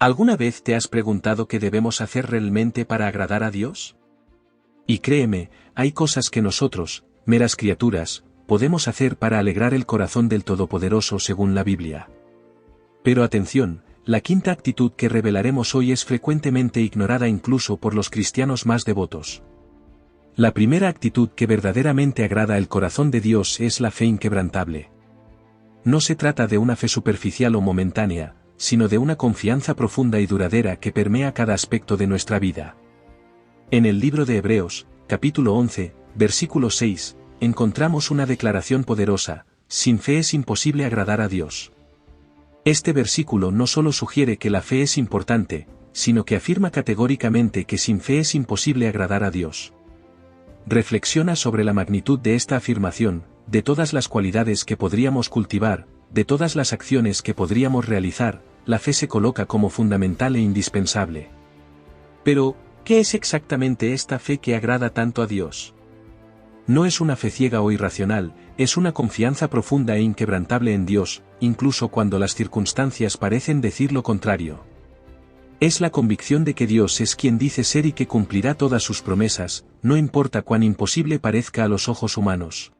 ¿Alguna vez te has preguntado qué debemos hacer realmente para agradar a Dios? Y créeme, hay cosas que nosotros, meras criaturas, podemos hacer para alegrar el corazón del Todopoderoso según la Biblia. Pero atención, la quinta actitud que revelaremos hoy es frecuentemente ignorada incluso por los cristianos más devotos. La primera actitud que verdaderamente agrada el corazón de Dios es la fe inquebrantable. No se trata de una fe superficial o momentánea, sino de una confianza profunda y duradera que permea cada aspecto de nuestra vida. En el libro de Hebreos, capítulo 11, versículo 6, encontramos una declaración poderosa: sin fe es imposible agradar a Dios. Este versículo no solo sugiere que la fe es importante, sino que afirma categóricamente que sin fe es imposible agradar a Dios. Reflexiona sobre la magnitud de esta afirmación, de todas las cualidades que podríamos cultivar, de todas las acciones que podríamos realizar. La fe se coloca como fundamental e indispensable. Pero, ¿qué es exactamente esta fe que agrada tanto a Dios? No es una fe ciega o irracional, es una confianza profunda e inquebrantable en Dios, incluso cuando las circunstancias parecen decir lo contrario. Es la convicción de que Dios es quien dice ser y que cumplirá todas sus promesas, no importa cuán imposible parezca a los ojos humanos.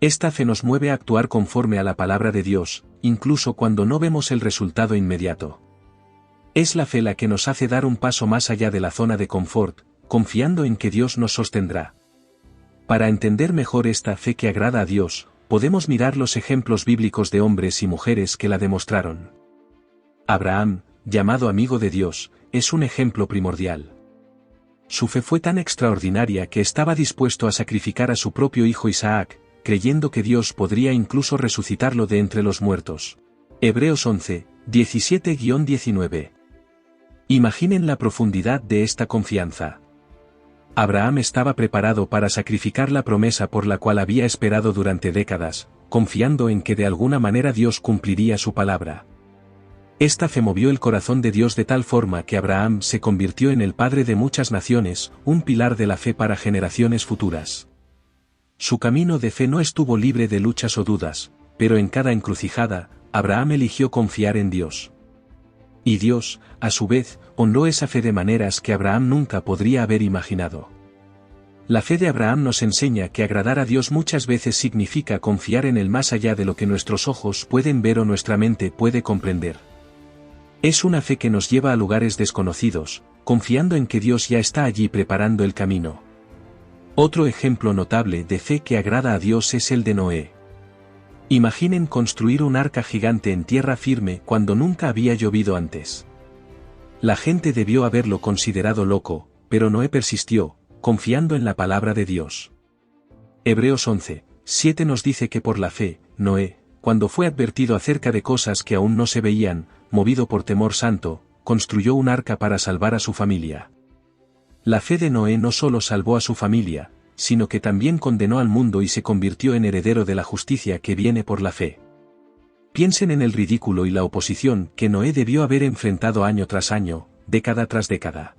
Esta fe nos mueve a actuar conforme a la palabra de Dios, incluso cuando no vemos el resultado inmediato. Es la fe la que nos hace dar un paso más allá de la zona de confort, confiando en que Dios nos sostendrá. Para entender mejor esta fe que agrada a Dios, podemos mirar los ejemplos bíblicos de hombres y mujeres que la demostraron. Abraham, llamado amigo de Dios, es un ejemplo primordial. Su fe fue tan extraordinaria que estaba dispuesto a sacrificar a su propio hijo Isaac, creyendo que Dios podría incluso resucitarlo de entre los muertos. Hebreos 11, 17-19. Imaginen la profundidad de esta confianza. Abraham estaba preparado para sacrificar la promesa por la cual había esperado durante décadas, confiando en que de alguna manera Dios cumpliría su palabra. Esta fe movió el corazón de Dios de tal forma que Abraham se convirtió en el padre de muchas naciones, un pilar de la fe para generaciones futuras. Su camino de fe no estuvo libre de luchas o dudas, pero en cada encrucijada, Abraham eligió confiar en Dios. Y Dios, a su vez, honró esa fe de maneras que Abraham nunca podría haber imaginado. La fe de Abraham nos enseña que agradar a Dios muchas veces significa confiar en Él más allá de lo que nuestros ojos pueden ver o nuestra mente puede comprender. Es una fe que nos lleva a lugares desconocidos, confiando en que Dios ya está allí preparando el camino. Otro ejemplo notable de fe que agrada a Dios es el de Noé. Imaginen construir un arca gigante en tierra firme cuando nunca había llovido antes. La gente debió haberlo considerado loco, pero Noé persistió, confiando en la palabra de Dios. Hebreos 11, 7 nos dice que por la fe, Noé, cuando fue advertido acerca de cosas que aún no se veían, movido por temor santo, construyó un arca para salvar a su familia. La fe de Noé no solo salvó a su familia, sino que también condenó al mundo y se convirtió en heredero de la justicia que viene por la fe. Piensen en el ridículo y la oposición que Noé debió haber enfrentado año tras año, década tras década.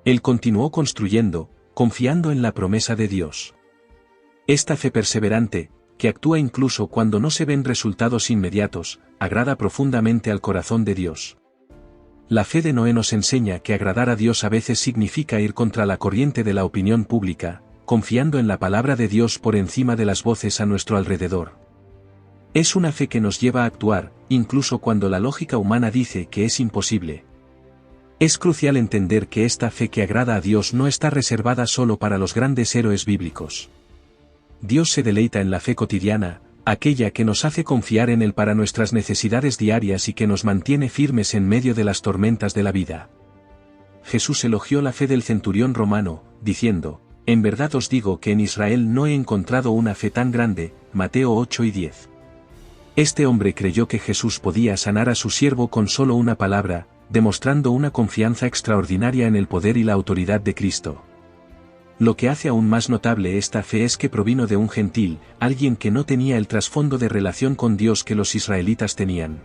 Él continuó construyendo, confiando en la promesa de Dios. Esta fe perseverante, que actúa incluso cuando no se ven resultados inmediatos, agrada profundamente al corazón de Dios. La fe de Noé nos enseña que agradar a Dios a veces significa ir contra la corriente de la opinión pública, confiando en la palabra de Dios por encima de las voces a nuestro alrededor. Es una fe que nos lleva a actuar, incluso cuando la lógica humana dice que es imposible. Es crucial entender que esta fe que agrada a Dios no está reservada solo para los grandes héroes bíblicos. Dios se deleita en la fe cotidiana, aquella que nos hace confiar en Él para nuestras necesidades diarias y que nos mantiene firmes en medio de las tormentas de la vida. Jesús elogió la fe del centurión romano, diciendo: en verdad os digo que en Israel no he encontrado una fe tan grande. Mateo 8 y 10. Este hombre creyó que Jesús podía sanar a su siervo con solo una palabra, demostrando una confianza extraordinaria en el poder y la autoridad de Cristo. Lo que hace aún más notable esta fe es que provino de un gentil, alguien que no tenía el trasfondo de relación con Dios que los israelitas tenían.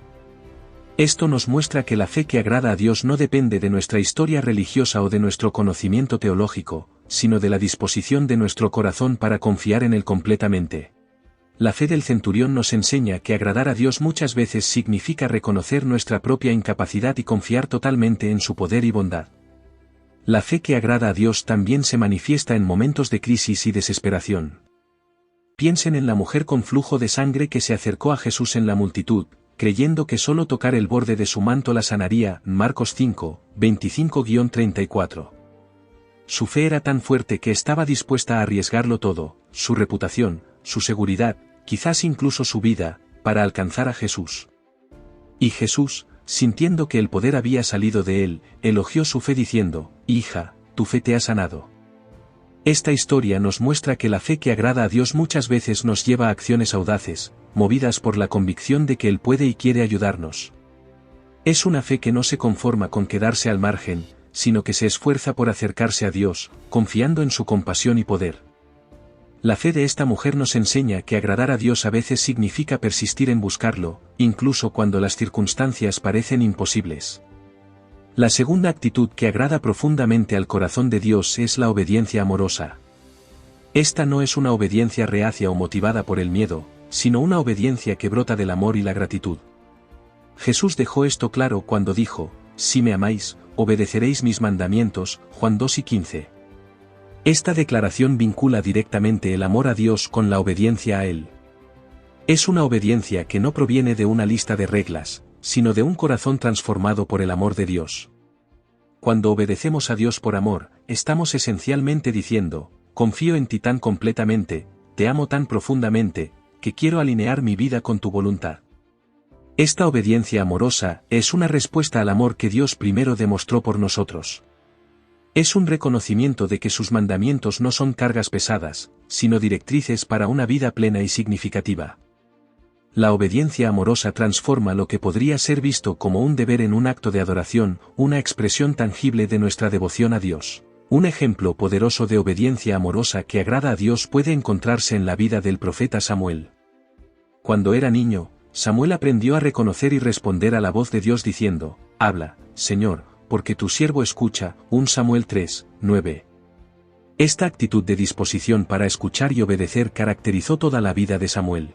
Esto nos muestra que la fe que agrada a Dios no depende de nuestra historia religiosa o de nuestro conocimiento teológico, sino de la disposición de nuestro corazón para confiar en Él completamente. La fe del centurión nos enseña que agradar a Dios muchas veces significa reconocer nuestra propia incapacidad y confiar totalmente en su poder y bondad. La fe que agrada a Dios también se manifiesta en momentos de crisis y desesperación. Piensen en la mujer con flujo de sangre que se acercó a Jesús en la multitud, creyendo que solo tocar el borde de su manto la sanaría, Marcos 5, 25-34. Su fe era tan fuerte que estaba dispuesta a arriesgarlo todo, su reputación, su seguridad, quizás incluso su vida, para alcanzar a Jesús. Y Jesús, sintiendo que el poder había salido de él, elogió su fe diciendo: «Hija, tu fe te ha sanado». Esta historia nos muestra que la fe que agrada a Dios muchas veces nos lleva a acciones audaces, movidas por la convicción de que Él puede y quiere ayudarnos. Es una fe que no se conforma con quedarse al margen, sino que se esfuerza por acercarse a Dios, confiando en su compasión y poder. La fe de esta mujer nos enseña que agradar a Dios a veces significa persistir en buscarlo, incluso cuando las circunstancias parecen imposibles. La segunda actitud que agrada profundamente al corazón de Dios es la obediencia amorosa. Esta no es una obediencia reacia o motivada por el miedo, sino una obediencia que brota del amor y la gratitud. Jesús dejó esto claro cuando dijo: «Si me amáis, obedeceréis mis mandamientos», Juan 2:15. Esta declaración vincula directamente el amor a Dios con la obediencia a Él. Es una obediencia que no proviene de una lista de reglas, sino de un corazón transformado por el amor de Dios. Cuando obedecemos a Dios por amor, estamos esencialmente diciendo: «Confío en ti tan completamente, te amo tan profundamente, que quiero alinear mi vida con tu voluntad». Esta obediencia amorosa es una respuesta al amor que Dios primero demostró por nosotros. Es un reconocimiento de que sus mandamientos no son cargas pesadas, sino directrices para una vida plena y significativa. La obediencia amorosa transforma lo que podría ser visto como un deber en un acto de adoración, una expresión tangible de nuestra devoción a Dios. Un ejemplo poderoso de obediencia amorosa que agrada a Dios puede encontrarse en la vida del profeta Samuel. Cuando era niño, Samuel aprendió a reconocer y responder a la voz de Dios diciendo: «Habla, Señor, porque tu siervo escucha», 1 Samuel 3, 9. Esta actitud de disposición para escuchar y obedecer caracterizó toda la vida de Samuel.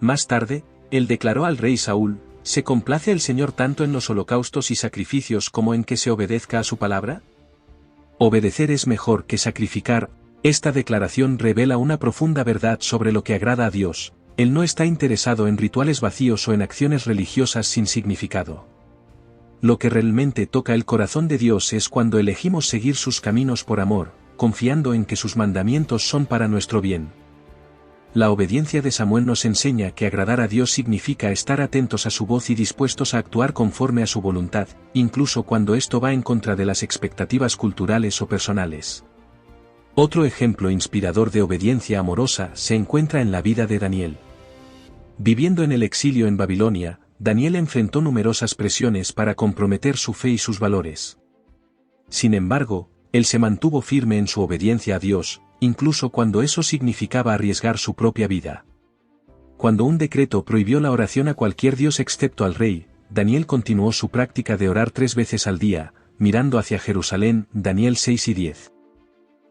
Más tarde, él declaró al rey Saúl: «¿Se complace el Señor tanto en los holocaustos y sacrificios como en que se obedezca a su palabra? Obedecer es mejor que sacrificar». Esta declaración revela una profunda verdad sobre lo que agrada a Dios: Él no está interesado en rituales vacíos o en acciones religiosas sin significado. Lo que realmente toca el corazón de Dios es cuando elegimos seguir sus caminos por amor, confiando en que sus mandamientos son para nuestro bien. La obediencia de Samuel nos enseña que agradar a Dios significa estar atentos a su voz y dispuestos a actuar conforme a su voluntad, incluso cuando esto va en contra de las expectativas culturales o personales. Otro ejemplo inspirador de obediencia amorosa se encuentra en la vida de Daniel. Viviendo en el exilio en Babilonia, Daniel enfrentó numerosas presiones para comprometer su fe y sus valores. Sin embargo, él se mantuvo firme en su obediencia a Dios, incluso cuando eso significaba arriesgar su propia vida. Cuando un decreto prohibió la oración a cualquier dios excepto al rey, Daniel continuó su práctica de orar 3 veces al día, mirando hacia Jerusalén, Daniel 6 y 10.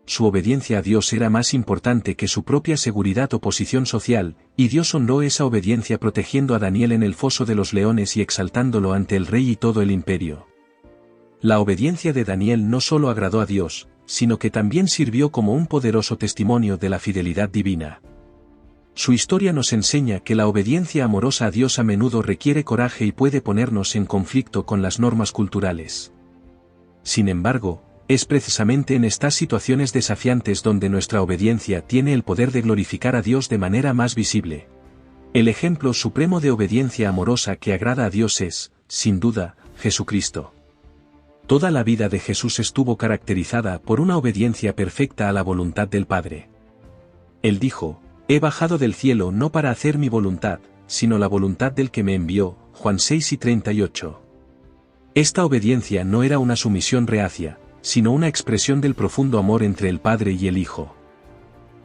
Su obediencia a Dios era más importante que su propia seguridad o posición social, y Dios honró esa obediencia protegiendo a Daniel en el foso de los leones y exaltándolo ante el rey y todo el imperio. La obediencia de Daniel no solo agradó a Dios, sino que también sirvió como un poderoso testimonio de la fidelidad divina. Su historia nos enseña que la obediencia amorosa a Dios a menudo requiere coraje y puede ponernos en conflicto con las normas culturales. Sin embargo, es precisamente en estas situaciones desafiantes donde nuestra obediencia tiene el poder de glorificar a Dios de manera más visible. El ejemplo supremo de obediencia amorosa que agrada a Dios es, sin duda, Jesucristo. Toda la vida de Jesús estuvo caracterizada por una obediencia perfecta a la voluntad del Padre. Él dijo: «He bajado del cielo no para hacer mi voluntad, sino la voluntad del que me envió», Juan 6 y 38. Esta obediencia no era una sumisión reacia, sino una expresión del profundo amor entre el Padre y el Hijo.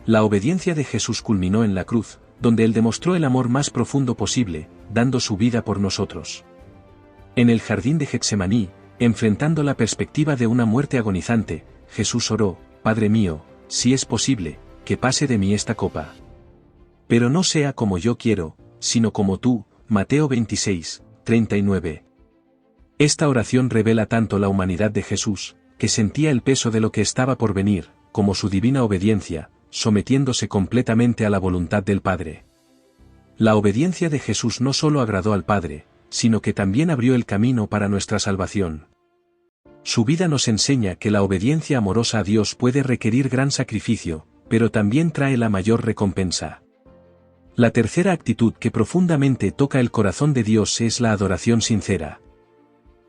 La obediencia de Jesús culminó en la cruz, donde Él demostró el amor más profundo posible, dando su vida por nosotros. En el jardín de Getsemaní, enfrentando la perspectiva de una muerte agonizante, Jesús oró: «Padre mío, si es posible, que pase de mí esta copa». Pero no sea como yo quiero, sino como tú. Mateo 26, 39. Esta oración revela tanto la humanidad de Jesús, que sentía el peso de lo que estaba por venir, como su divina obediencia, sometiéndose completamente a la voluntad del Padre. La obediencia de Jesús no solo agradó al Padre, sino que también abrió el camino para nuestra salvación. Su vida nos enseña que la obediencia amorosa a Dios puede requerir gran sacrificio, pero también trae la mayor recompensa. La tercera actitud que profundamente toca el corazón de Dios es la adoración sincera.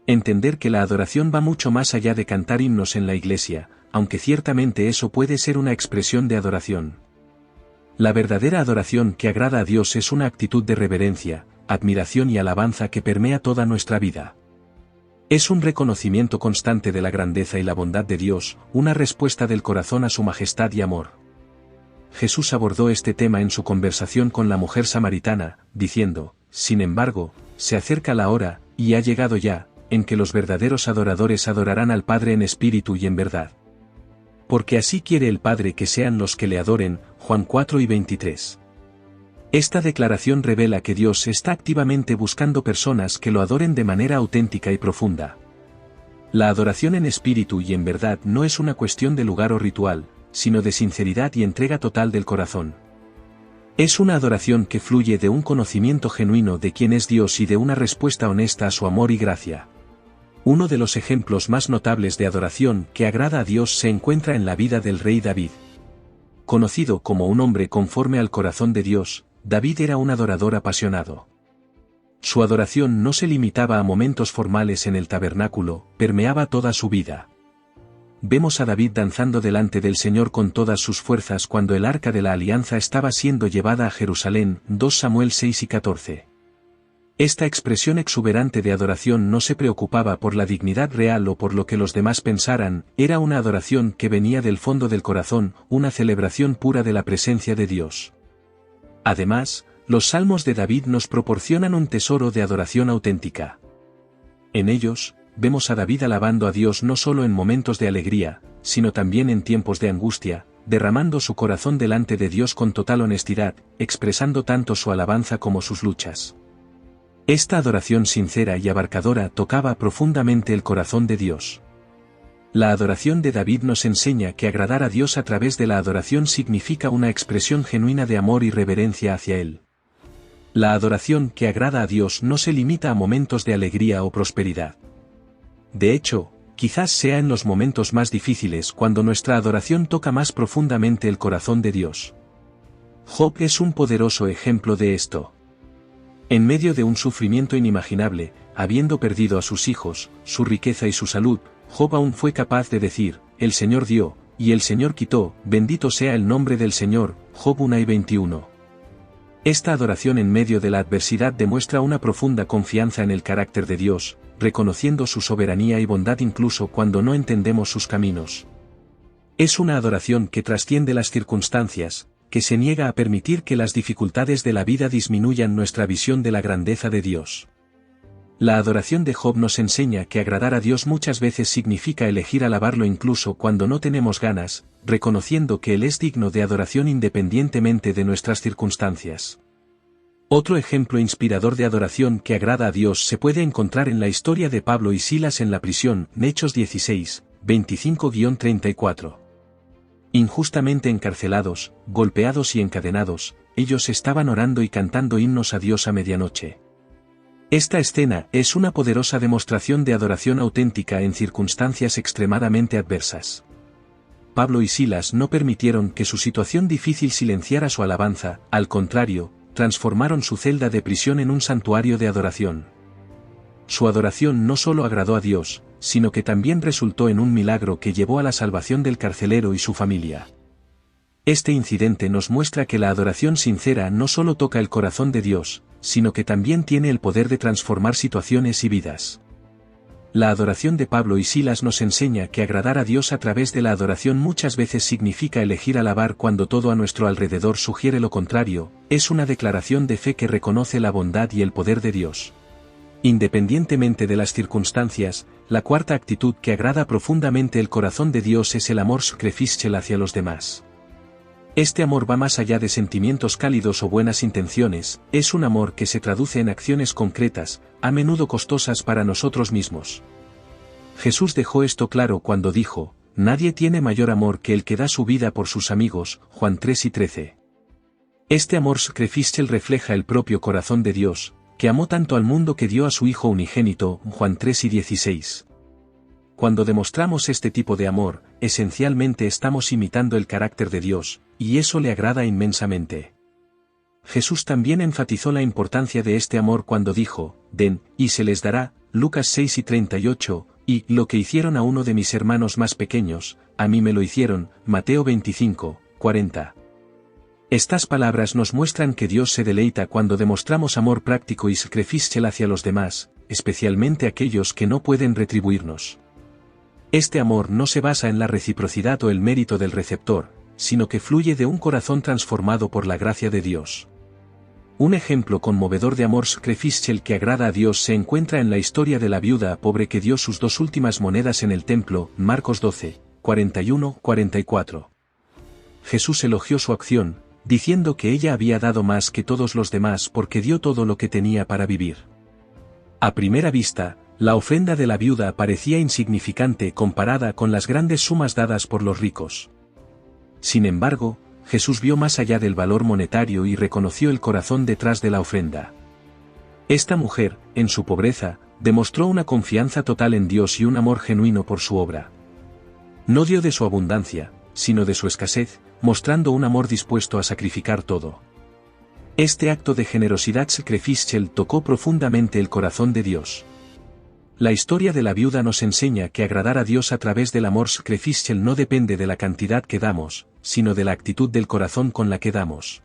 Entender que la adoración va mucho más allá de cantar himnos en la iglesia, aunque ciertamente eso puede ser una expresión de adoración. La verdadera adoración que agrada a Dios es una actitud de reverencia, admiración y alabanza que permea toda nuestra vida. Es un reconocimiento constante de la grandeza y la bondad de Dios, una respuesta del corazón a su majestad y amor. Jesús abordó este tema en su conversación con la mujer samaritana, diciendo: sin embargo, se acerca la hora, y ha llegado ya, en que los verdaderos adoradores adorarán al Padre en espíritu y en verdad. Porque así quiere el Padre que sean los que le adoren. Juan 4:23. Esta declaración revela que Dios está activamente buscando personas que lo adoren de manera auténtica y profunda. La adoración en espíritu y en verdad no es una cuestión de lugar o ritual, sino de sinceridad y entrega total del corazón. Es una adoración que fluye de un conocimiento genuino de quién es Dios y de una respuesta honesta a su amor y gracia. Uno de los ejemplos más notables de adoración que agrada a Dios se encuentra en la vida del rey David. Conocido como un hombre conforme al corazón de Dios, David era un adorador apasionado. Su adoración no se limitaba a momentos formales en el tabernáculo, permeaba toda su vida. Vemos a David danzando delante del Señor con todas sus fuerzas cuando el arca de la alianza estaba siendo llevada a Jerusalén. 2 Samuel 6 y 14. Esta expresión exuberante de adoración no se preocupaba por la dignidad real o por lo que los demás pensaran, era una adoración que venía del fondo del corazón, una celebración pura de la presencia de Dios. Además, los salmos de David nos proporcionan un tesoro de adoración auténtica. En ellos, vemos a David alabando a Dios no solo en momentos de alegría, sino también en tiempos de angustia, derramando su corazón delante de Dios con total honestidad, expresando tanto su alabanza como sus luchas. Esta adoración sincera y abarcadora tocaba profundamente el corazón de Dios. La adoración de David nos enseña que agradar a Dios a través de la adoración significa una expresión genuina de amor y reverencia hacia Él. La adoración que agrada a Dios no se limita a momentos de alegría o prosperidad. De hecho, quizás sea en los momentos más difíciles cuando nuestra adoración toca más profundamente el corazón de Dios. Job es un poderoso ejemplo de esto. En medio de un sufrimiento inimaginable, habiendo perdido a sus hijos, su riqueza y su salud, Job aún fue capaz de decir: el Señor dio, y el Señor quitó, bendito sea el nombre del Señor. Job 1:21. Esta adoración en medio de la adversidad demuestra una profunda confianza en el carácter de Dios, reconociendo su soberanía y bondad incluso cuando no entendemos sus caminos. Es una adoración que trasciende las circunstancias, que se niega a permitir que las dificultades de la vida disminuyan nuestra visión de la grandeza de Dios. La adoración de Job nos enseña que agradar a Dios muchas veces significa elegir alabarlo incluso cuando no tenemos ganas, reconociendo que Él es digno de adoración independientemente de nuestras circunstancias. Otro ejemplo inspirador de adoración que agrada a Dios se puede encontrar en la historia de Pablo y Silas en la prisión, Hechos 16, 25-34. Injustamente encarcelados, golpeados y encadenados, ellos estaban orando y cantando himnos a Dios a medianoche. Esta escena es una poderosa demostración de adoración auténtica en circunstancias extremadamente adversas. Pablo y Silas no permitieron que su situación difícil silenciara su alabanza, al contrario, transformaron su celda de prisión en un santuario de adoración. Su adoración no solo agradó a Dios, sino que también resultó en un milagro que llevó a la salvación del carcelero y su familia. Este incidente nos muestra que la adoración sincera no solo toca el corazón de Dios, sino que también tiene el poder de transformar situaciones y vidas. La adoración de Pablo y Silas nos enseña que agradar a Dios a través de la adoración muchas veces significa elegir alabar cuando todo a nuestro alrededor sugiere lo contrario, es una declaración de fe que reconoce la bondad y el poder de Dios. Independientemente de las circunstancias, la cuarta actitud que agrada profundamente el corazón de Dios es el amor sacrificial hacia los demás. Este amor va más allá de sentimientos cálidos o buenas intenciones, es un amor que se traduce en acciones concretas, a menudo costosas para nosotros mismos. Jesús dejó esto claro cuando dijo, «Nadie tiene mayor amor que el que da su vida por sus amigos», Juan 3:13. Este amor sacrificial refleja el propio corazón de Dios, que amó tanto al mundo que dio a su Hijo unigénito, Juan 3:16. Cuando demostramos este tipo de amor, esencialmente estamos imitando el carácter de Dios, y eso le agrada inmensamente. Jesús también enfatizó la importancia de este amor cuando dijo, «Den, y se les dará», Lucas 6:38, y «Lo que hicieron a uno de mis hermanos más pequeños, a mí me lo hicieron», Mateo 25:40. Estas palabras nos muestran que Dios se deleita cuando demostramos amor práctico y sacrificial hacia los demás, especialmente aquellos que no pueden retribuirnos. Este amor no se basa en la reciprocidad o el mérito del receptor, sino que fluye de un corazón transformado por la gracia de Dios. Un ejemplo conmovedor de amor sacrificial que agrada a Dios se encuentra en la historia de la viuda pobre que dio sus 2 últimas monedas en el templo, Marcos 12, 41-44. Jesús elogió su acción, diciendo que ella había dado más que todos los demás porque dio todo lo que tenía para vivir. A primera vista, la ofrenda de la viuda parecía insignificante comparada con las grandes sumas dadas por los ricos. Sin embargo, Jesús vio más allá del valor monetario y reconoció el corazón detrás de la ofrenda. Esta mujer, en su pobreza, demostró una confianza total en Dios y un amor genuino por su obra. No dio de su abundancia, sino de su escasez, mostrando un amor dispuesto a sacrificar todo. Este acto de generosidad sacrificial tocó profundamente el corazón de Dios. La historia de la viuda nos enseña que agradar a Dios a través del amor sacrificial no depende de la cantidad que damos, sino de la actitud del corazón con la que damos.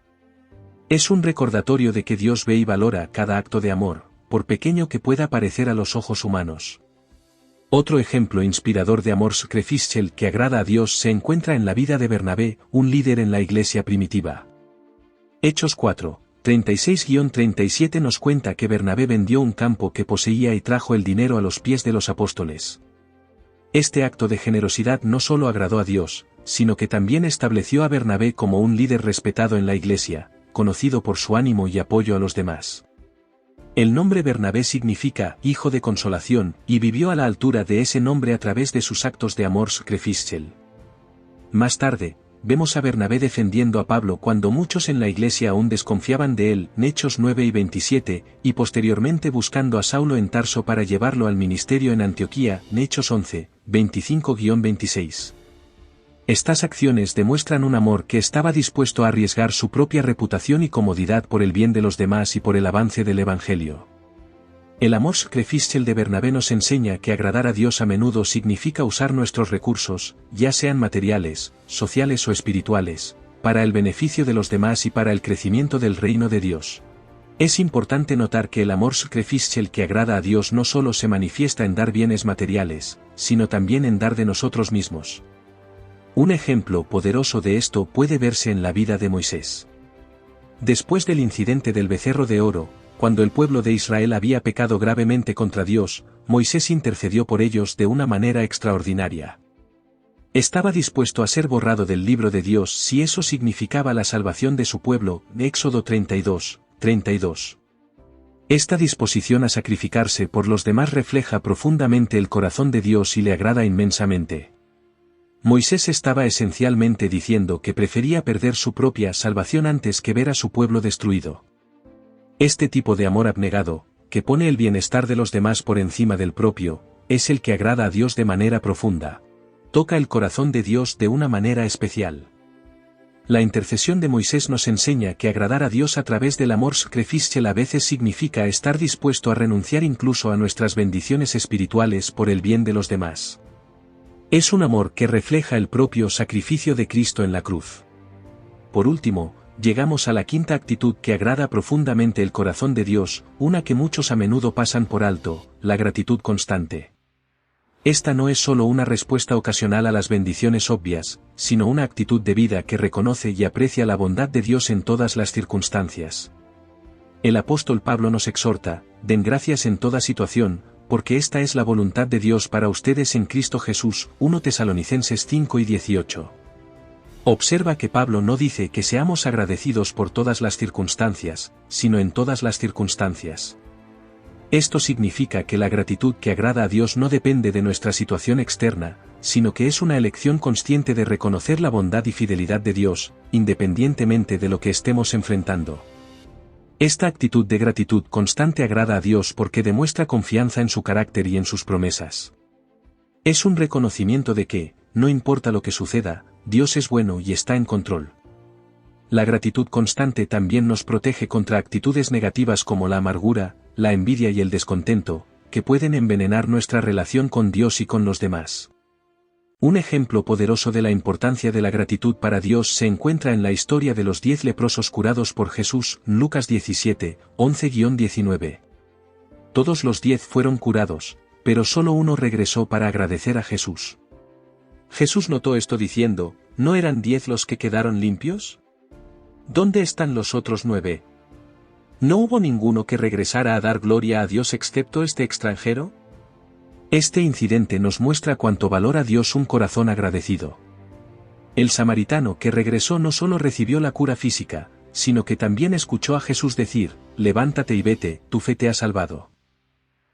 Es un recordatorio de que Dios ve y valora cada acto de amor, por pequeño que pueda parecer a los ojos humanos. Otro ejemplo inspirador de amor sacrificial que agrada a Dios se encuentra en la vida de Bernabé, un líder en la iglesia primitiva. Hechos 4. 36-37 nos cuenta que Bernabé vendió un campo que poseía y trajo el dinero a los pies de los apóstoles. Este acto de generosidad no solo agradó a Dios, sino que también estableció a Bernabé como un líder respetado en la iglesia, conocido por su ánimo y apoyo a los demás. El nombre Bernabé significa «hijo de consolación», y vivió a la altura de ese nombre a través de sus actos de amor sacrificial. Más tarde, vemos a Bernabé defendiendo a Pablo cuando muchos en la iglesia aún desconfiaban de él, Hechos 9 y 27, y posteriormente buscando a Saulo en Tarso para llevarlo al ministerio en Antioquía, Hechos 11, 25-26. Estas acciones demuestran un amor que estaba dispuesto a arriesgar su propia reputación y comodidad por el bien de los demás y por el avance del Evangelio. El amor sacrificial de Bernabé nos enseña que agradar a Dios a menudo significa usar nuestros recursos, ya sean materiales, sociales o espirituales, para el beneficio de los demás y para el crecimiento del reino de Dios. Es importante notar que el amor sacrificial que agrada a Dios no solo se manifiesta en dar bienes materiales, sino también en dar de nosotros mismos. Un ejemplo poderoso de esto puede verse en la vida de Moisés. Después del incidente del becerro de oro, cuando el pueblo de Israel había pecado gravemente contra Dios, Moisés intercedió por ellos de una manera extraordinaria. Estaba dispuesto a ser borrado del libro de Dios si eso significaba la salvación de su pueblo, Éxodo 32, 32. Esta disposición a sacrificarse por los demás refleja profundamente el corazón de Dios y le agrada inmensamente. Moisés estaba esencialmente diciendo que prefería perder su propia salvación antes que ver a su pueblo destruido. Este tipo de amor abnegado, que pone el bienestar de los demás por encima del propio, es el que agrada a Dios de manera profunda. Toca el corazón de Dios de una manera especial. La intercesión de Moisés nos enseña que agradar a Dios a través del amor sacrificial a veces significa estar dispuesto a renunciar incluso a nuestras bendiciones espirituales por el bien de los demás. Es un amor que refleja el propio sacrificio de Cristo en la cruz. Por último, llegamos a la quinta actitud que agrada profundamente el corazón de Dios, una que muchos a menudo pasan por alto, la gratitud constante. Esta no es solo una respuesta ocasional a las bendiciones obvias, sino una actitud de vida que reconoce y aprecia la bondad de Dios en todas las circunstancias. El apóstol Pablo nos exhorta, den gracias en toda situación, porque esta es la voluntad de Dios para ustedes en Cristo Jesús, 1 Tesalonicenses 5 y 18. Observa que Pablo no dice que seamos agradecidos por todas las circunstancias, sino en todas las circunstancias. Esto significa que la gratitud que agrada a Dios no depende de nuestra situación externa, sino que es una elección consciente de reconocer la bondad y fidelidad de Dios, independientemente de lo que estemos enfrentando. Esta actitud de gratitud constante agrada a Dios porque demuestra confianza en su carácter y en sus promesas. Es un reconocimiento de que, no importa lo que suceda, Dios es bueno y está en control. La gratitud constante también nos protege contra actitudes negativas como la amargura, la envidia y el descontento, que pueden envenenar nuestra relación con Dios y con los demás. Un ejemplo poderoso de la importancia de la gratitud para Dios se encuentra en la historia de los 10 leprosos curados por Jesús, Lucas 17, 11-19. Todos los 10 fueron curados, pero solo uno regresó para agradecer a Jesús. Jesús notó esto diciendo, ¿no eran 10 los que quedaron limpios? ¿Dónde están los otros 9? ¿No hubo ninguno que regresara a dar gloria a Dios excepto este extranjero? Este incidente nos muestra cuánto valora Dios un corazón agradecido. El samaritano que regresó no solo recibió la cura física, sino que también escuchó a Jesús decir, levántate y vete, tu fe te ha salvado.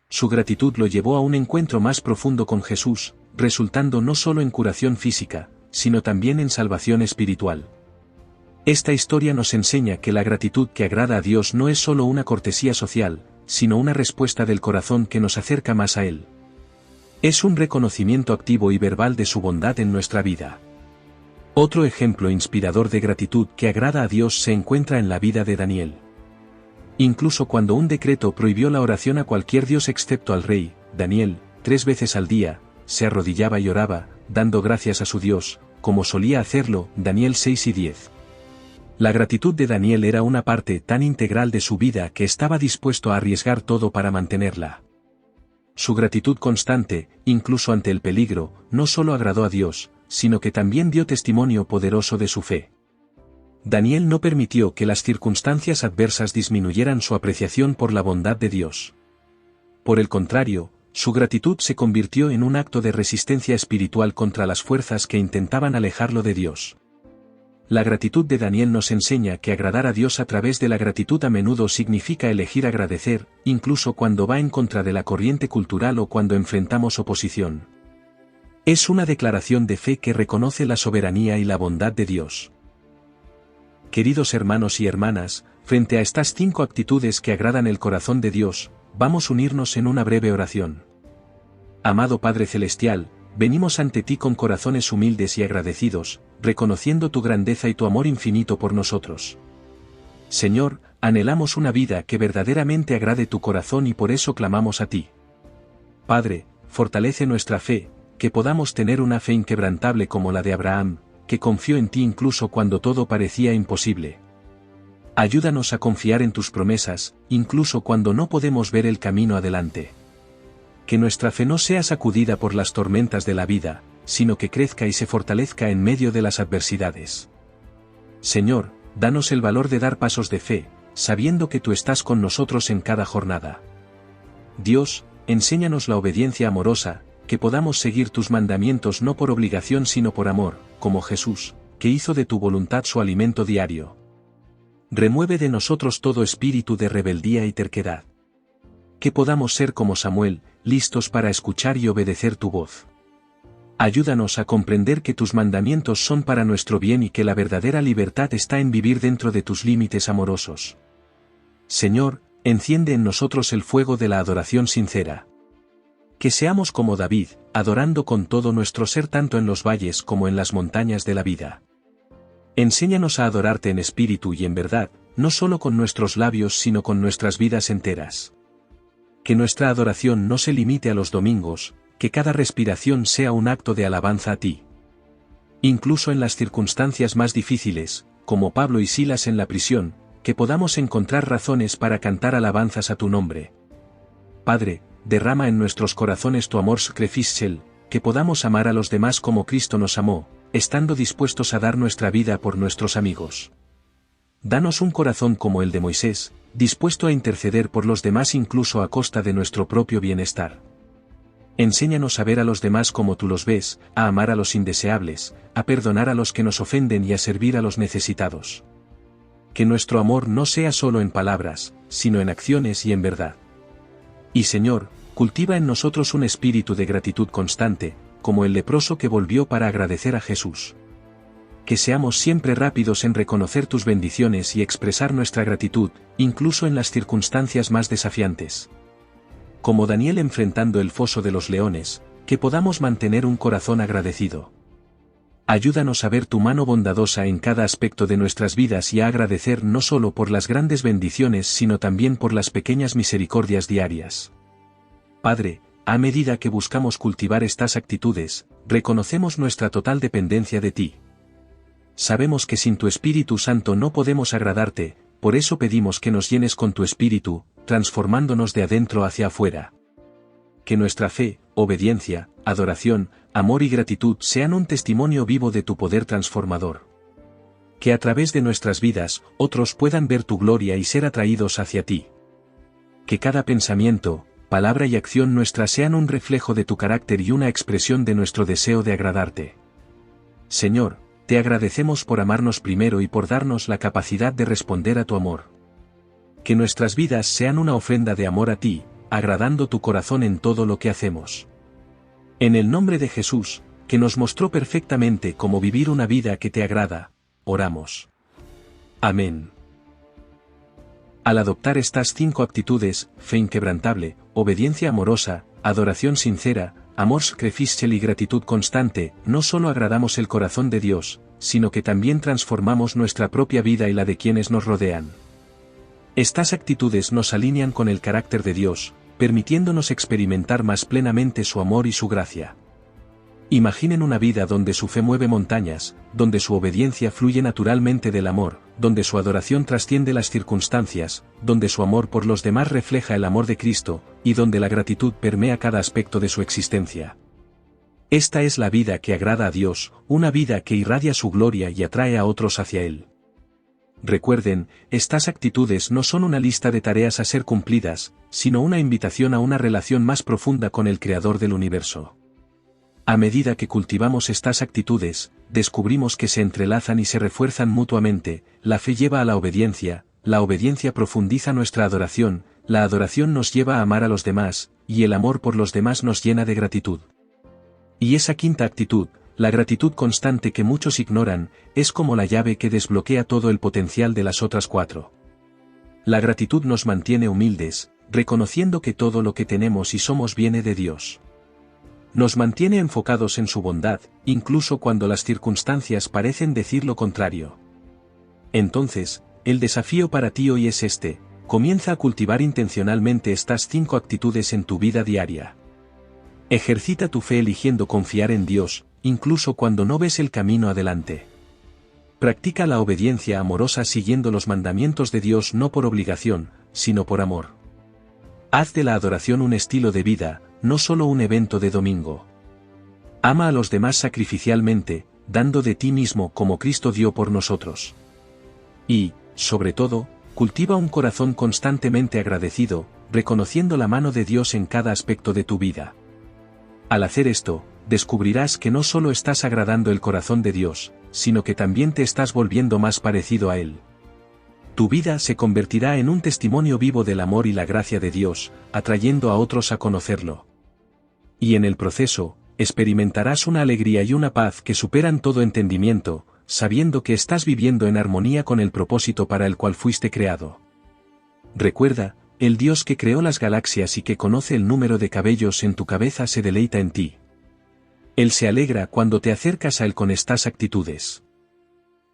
Su gratitud lo llevó a un encuentro más profundo con Jesús, resultando no solo en curación física, sino también en salvación espiritual. Esta historia nos enseña que la gratitud que agrada a Dios no es solo una cortesía social, sino una respuesta del corazón que nos acerca más a Él. Es un reconocimiento activo y verbal de su bondad en nuestra vida. Otro ejemplo inspirador de gratitud que agrada a Dios se encuentra en la vida de Daniel. Incluso cuando un decreto prohibió la oración a cualquier dios excepto al rey, Daniel, 3 veces al día, se arrodillaba y oraba, dando gracias a su Dios, como solía hacerlo, Daniel 6 y 10. La gratitud de Daniel era una parte tan integral de su vida que estaba dispuesto a arriesgar todo para mantenerla. Su gratitud constante, incluso ante el peligro, no solo agradó a Dios, sino que también dio testimonio poderoso de su fe. Daniel no permitió que las circunstancias adversas disminuyeran su apreciación por la bondad de Dios. Por el contrario, su gratitud se convirtió en un acto de resistencia espiritual contra las fuerzas que intentaban alejarlo de Dios. La gratitud de Daniel nos enseña que agradar a Dios a través de la gratitud a menudo significa elegir agradecer, incluso cuando va en contra de la corriente cultural o cuando enfrentamos oposición. Es una declaración de fe que reconoce la soberanía y la bondad de Dios. Queridos hermanos y hermanas, frente a estas 5 actitudes que agradan el corazón de Dios, vamos a unirnos en una breve oración. Amado Padre Celestial, venimos ante ti con corazones humildes y agradecidos, reconociendo tu grandeza y tu amor infinito por nosotros. Señor, anhelamos una vida que verdaderamente agrade tu corazón y por eso clamamos a ti. Padre, fortalece nuestra fe, que podamos tener una fe inquebrantable como la de Abraham, que confió en ti incluso cuando todo parecía imposible. Ayúdanos a confiar en tus promesas, incluso cuando no podemos ver el camino adelante. Que nuestra fe no sea sacudida por las tormentas de la vida, sino que crezca y se fortalezca en medio de las adversidades. Señor, danos el valor de dar pasos de fe, sabiendo que tú estás con nosotros en cada jornada. Dios, enséñanos la obediencia amorosa, que podamos seguir tus mandamientos no por obligación sino por amor, como Jesús, que hizo de tu voluntad su alimento diario. Remueve de nosotros todo espíritu de rebeldía y terquedad. Que podamos ser como Samuel, listos para escuchar y obedecer tu voz. Ayúdanos a comprender que tus mandamientos son para nuestro bien y que la verdadera libertad está en vivir dentro de tus límites amorosos. Señor, enciende en nosotros el fuego de la adoración sincera. Que seamos como David, adorando con todo nuestro ser tanto en los valles como en las montañas de la vida. Enséñanos a adorarte en espíritu y en verdad, no solo con nuestros labios sino con nuestras vidas enteras. Que nuestra adoración no se limite a los domingos, que cada respiración sea un acto de alabanza a ti. Incluso en las circunstancias más difíciles, como Pablo y Silas en la prisión, que podamos encontrar razones para cantar alabanzas a tu nombre. Padre, derrama en nuestros corazones tu amor sacrificial, que podamos amar a los demás como Cristo nos amó, estando dispuestos a dar nuestra vida por nuestros amigos. Danos un corazón como el de Moisés, dispuesto a interceder por los demás incluso a costa de nuestro propio bienestar. Enséñanos a ver a los demás como tú los ves, a amar a los indeseables, a perdonar a los que nos ofenden y a servir a los necesitados. Que nuestro amor no sea solo en palabras, sino en acciones y en verdad. Y Señor, cultiva en nosotros un espíritu de gratitud constante, como el leproso que volvió para agradecer a Jesús. Que seamos siempre rápidos en reconocer tus bendiciones y expresar nuestra gratitud, incluso en las circunstancias más desafiantes. Como Daniel enfrentando el foso de los leones, que podamos mantener un corazón agradecido. Ayúdanos a ver tu mano bondadosa en cada aspecto de nuestras vidas y a agradecer no solo por las grandes bendiciones sino también por las pequeñas misericordias diarias. Padre, a medida que buscamos cultivar estas actitudes, reconocemos nuestra total dependencia de ti. Sabemos que sin tu Espíritu Santo no podemos agradarte, por eso pedimos que nos llenes con tu Espíritu, transformándonos de adentro hacia afuera. Que nuestra fe, obediencia, adoración, amor y gratitud sean un testimonio vivo de tu poder transformador. Que a través de nuestras vidas, otros puedan ver tu gloria y ser atraídos hacia ti. Que cada pensamiento, palabra y acción nuestra sean un reflejo de tu carácter y una expresión de nuestro deseo de agradarte. Señor, te agradecemos por amarnos primero y por darnos la capacidad de responder a tu amor. Que nuestras vidas sean una ofrenda de amor a ti, agradando tu corazón en todo lo que hacemos. En el nombre de Jesús, que nos mostró perfectamente cómo vivir una vida que te agrada, oramos. Amén. Al adoptar estas 5 actitudes, fe inquebrantable, obediencia amorosa, adoración sincera, amor sacrificial y gratitud constante, no solo agradamos el corazón de Dios, sino que también transformamos nuestra propia vida y la de quienes nos rodean. Estas actitudes nos alinean con el carácter de Dios, permitiéndonos experimentar más plenamente su amor y su gracia. Imaginen una vida donde su fe mueve montañas, donde su obediencia fluye naturalmente del amor, donde su adoración trasciende las circunstancias, donde su amor por los demás refleja el amor de Cristo, y donde la gratitud permea cada aspecto de su existencia. Esta es la vida que agrada a Dios, una vida que irradia su gloria y atrae a otros hacia Él. Recuerden, estas actitudes no son una lista de tareas a ser cumplidas, sino una invitación a una relación más profunda con el Creador del universo. A medida que cultivamos estas actitudes, descubrimos que se entrelazan y se refuerzan mutuamente, la fe lleva a la obediencia profundiza nuestra adoración, la adoración nos lleva a amar a los demás, y el amor por los demás nos llena de gratitud. Y esa quinta actitud, la gratitud constante que muchos ignoran, es como la llave que desbloquea todo el potencial de las otras 4. La gratitud nos mantiene humildes, reconociendo que todo lo que tenemos y somos viene de Dios. Nos mantiene enfocados en su bondad, incluso cuando las circunstancias parecen decir lo contrario. Entonces, el desafío para ti hoy es este: comienza a cultivar intencionalmente estas 5 actitudes en tu vida diaria. Ejercita tu fe eligiendo confiar en Dios, incluso cuando no ves el camino adelante. Practica la obediencia amorosa siguiendo los mandamientos de Dios no por obligación, sino por amor. Haz de la adoración un estilo de vida, no solo un evento de domingo. Ama a los demás sacrificialmente, dando de ti mismo como Cristo dio por nosotros. Y, sobre todo, cultiva un corazón constantemente agradecido, reconociendo la mano de Dios en cada aspecto de tu vida. Al hacer esto, descubrirás que no solo estás agradando el corazón de Dios, sino que también te estás volviendo más parecido a Él. Tu vida se convertirá en un testimonio vivo del amor y la gracia de Dios, atrayendo a otros a conocerlo. Y en el proceso, experimentarás una alegría y una paz que superan todo entendimiento, sabiendo que estás viviendo en armonía con el propósito para el cual fuiste creado. Recuerda, el Dios que creó las galaxias y que conoce el número de cabellos en tu cabeza se deleita en ti. Él se alegra cuando te acercas a Él con estas actitudes.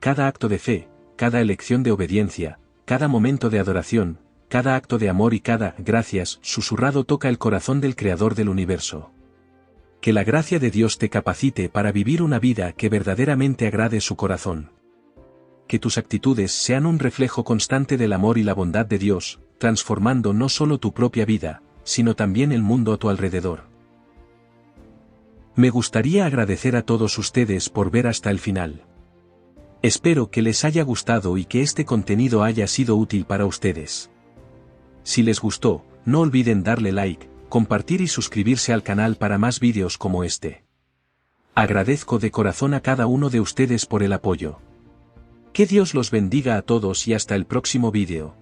Cada acto de fe, cada elección de obediencia, cada momento de adoración, cada acto de amor y cada gracias susurrado toca el corazón del Creador del universo. Que la gracia de Dios te capacite para vivir una vida que verdaderamente agrade su corazón. Que tus actitudes sean un reflejo constante del amor y la bondad de Dios, transformando no solo tu propia vida, sino también el mundo a tu alrededor. Me gustaría agradecer a todos ustedes por ver hasta el final. Espero que les haya gustado y que este contenido haya sido útil para ustedes. Si les gustó, no olviden darle like, compartir y suscribirse al canal para más vídeos como este. Agradezco de corazón a cada uno de ustedes por el apoyo. Que Dios los bendiga a todos y hasta el próximo vídeo.